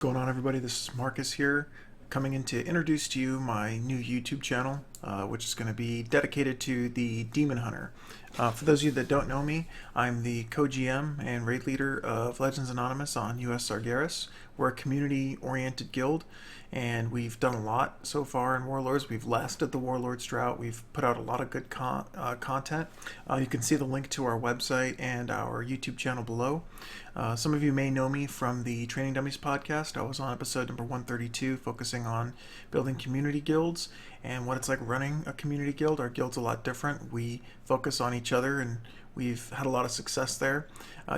Going on, everybody? This is Marcus here, coming in to introduce to you my new YouTube channel, which is going to be dedicated to the Demon Hunter. For those of you that don't know me, I'm the co-GM and raid leader of Legends Anonymous on US-Sargeras. We're a community-oriented guild, and we've done a lot so far in Warlords. We've lasted the Warlords drought. We've put out a lot of good content. You can see the link to our website and our YouTube channel below. Some of you may know me from the Training Dummies Podcast. I was on episode number 132, focusing on building community guilds and what it's like running a community guild. Our guild's a lot different. We focus on each other, and we've had a lot of success there.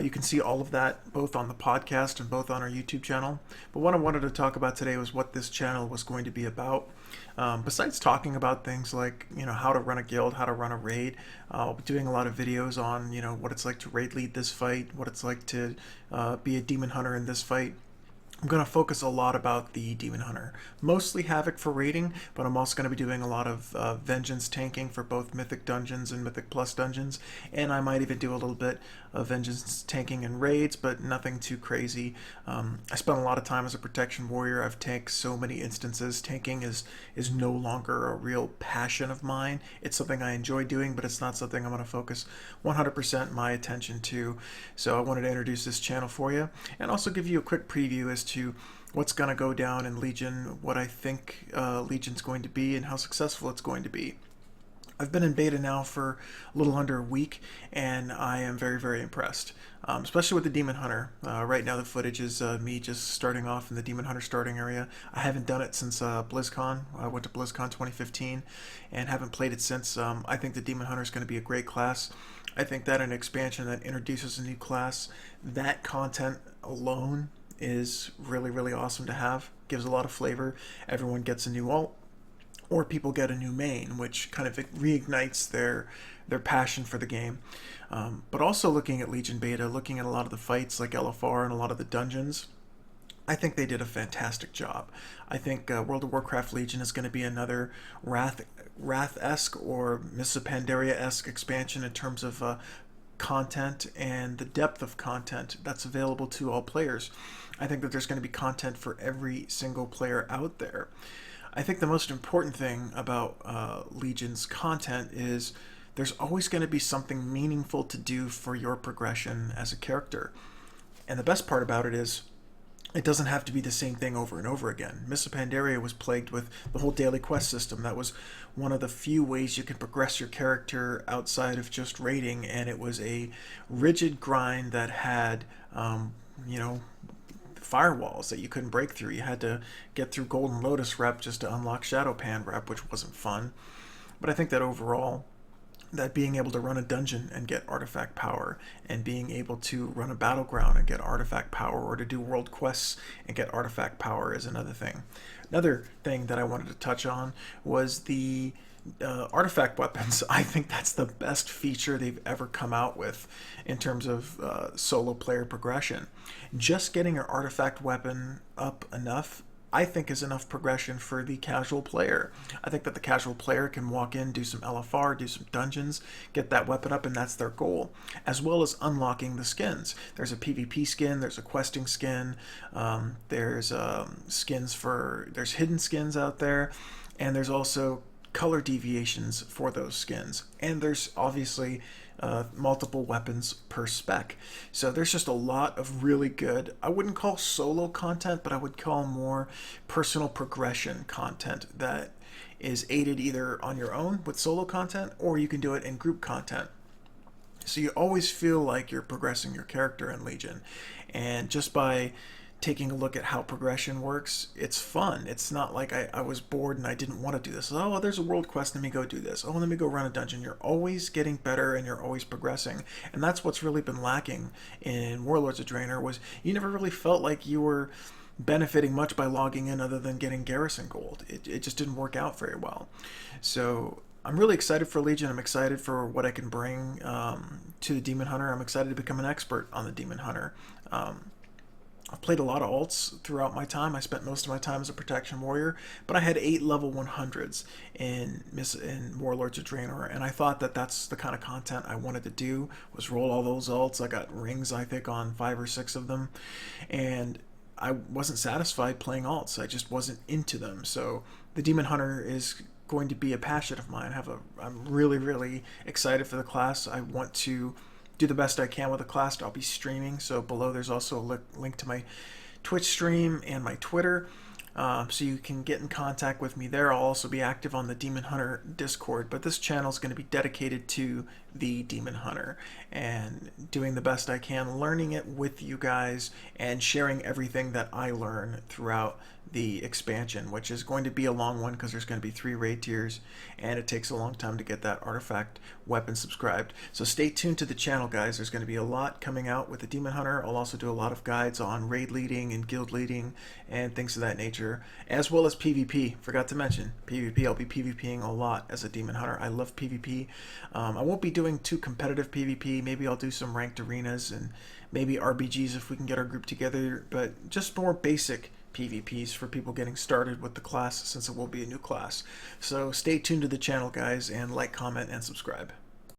You can see all of that both on the podcast and both on our YouTube channel. But what I wanted to talk about today was what this channel was going to be about. Besides talking about things like, how to run a guild, how to run a raid, I'll be doing a lot of videos on, what it's like to raid lead this fight, what it's like to be a demon hunter in this fight. I'm going to focus a lot about the Demon Hunter. Mostly Havoc for raiding, but I'm also going to be doing a lot of Vengeance tanking for both Mythic dungeons and Mythic Plus dungeons, and I might even do a little bit of Vengeance tanking in raids, but nothing too crazy. I spent a lot of time as a Protection Warrior. I've tanked so many instances. Tanking is no longer a real passion of mine. It's something I enjoy doing, but it's not something I'm going to focus 100% my attention to. So I wanted to introduce this channel for you, and also give you a quick preview as to what's going to go down in Legion, what I think Legion's going to be, and how successful it's going to be. I've been in beta now for a little under a week, and I am very, very impressed, especially with the Demon Hunter. Right now the footage is me just starting off in the Demon Hunter starting area. I haven't done it since BlizzCon. I went to BlizzCon 2015 and haven't played it since. I think the Demon Hunter is going to be a great class. I think that an expansion that introduces a new class, that content alone is really, really awesome to have. Gives a lot of flavor. Everyone gets a new ult, or people get a new main, which kind of reignites their passion for the game. But also looking at Legion Beta, looking at a lot of the fights like LFR and a lot of the dungeons, I think they did a fantastic job. I think World of Warcraft Legion is going to be another Wrath-esque or Mists of Pandaria-esque expansion in terms of content and the depth of content that's available to all players. I think that there's going to be content for every single player out there. I think the most important thing about Legion's content is there's always going to be something meaningful to do for your progression as a character. And the best part about it is it doesn't have to be the same thing over and over again. Mists of Pandaria was plagued with the whole daily quest system. That was one of the few ways you can progress your character outside of just raiding, and it was a rigid grind that had, firewalls that you couldn't break through. You had to get through Golden Lotus rep just to unlock Shadowpan rep, which wasn't fun. But I think that overall, that being able to run a dungeon and get artifact power, and being able to run a battleground and get artifact power, or to do world quests and get artifact power is another thing. Another thing that I wanted to touch on was the artifact weapons. I think that's the best feature they've ever come out with in terms of solo player progression. Just getting your artifact weapon up enough, I think, is enough progression for the casual player. I think that the casual player can walk in, do some LFR, do some dungeons, get that weapon up, and that's their goal, as well as unlocking the skins. There's a PvP skin, there's a questing skin, there's skins there's hidden skins out there, and there's also color deviations for those skins. And there's obviously multiple weapons per spec. So there's just a lot of really good, I wouldn't call solo content, but I would call more personal progression content that is aided either on your own with solo content, or you can do it in group content. So you always feel like you're progressing your character in Legion. And just by taking a look at how progression works, it's fun. It's not like I was bored and I didn't want to do this. Oh, well, there's a world quest, let me go do this. Oh, let me go run a dungeon. You're always getting better and you're always progressing. And that's what's really been lacking in Warlords of Draenor, was you never really felt like you were benefiting much by logging in other than getting garrison gold. It just didn't work out very well. So I'm really excited for Legion. I'm excited for what I can bring to the Demon Hunter. I'm excited to become an expert on the Demon Hunter. I've played a lot of alts throughout my time. I spent most of my time as a Protection Warrior, but I had 8 level 100s in Warlords of Draenor, and I thought that that's the kind of content I wanted to do, was roll all those alts. I got rings, I think, on 5 or 6 of them, and I wasn't satisfied playing alts. I just wasn't into them. So the Demon Hunter is going to be a passion of mine. I'm really, really excited for the class. I want to do the best I can with the class. I'll be streaming. So below there's also a link to my Twitch stream and my Twitter. So you can get in contact with me there. I'll also be active on the Demon Hunter Discord, but this channel is going to be dedicated to the Demon Hunter and doing the best I can, learning it with you guys and sharing everything that I learn throughout the expansion, which is going to be a long one because there's going to be 3 raid tiers and it takes a long time to get that artifact weapon subscribed. So stay tuned to the channel, guys. There's going to be a lot coming out with the Demon Hunter. I'll also do a lot of guides on raid leading and guild leading and things of that nature, as well as PvP. Forgot to mention PvP. I'll be PvPing a lot as a Demon Hunter. I love PvP. I won't be doing too competitive PvP. Maybe I'll do some ranked arenas and maybe RBGs if we can get our group together, but just more basic PvPs for people getting started with the class, since it will be a new class. So stay tuned to the channel, guys, and like, comment, and subscribe.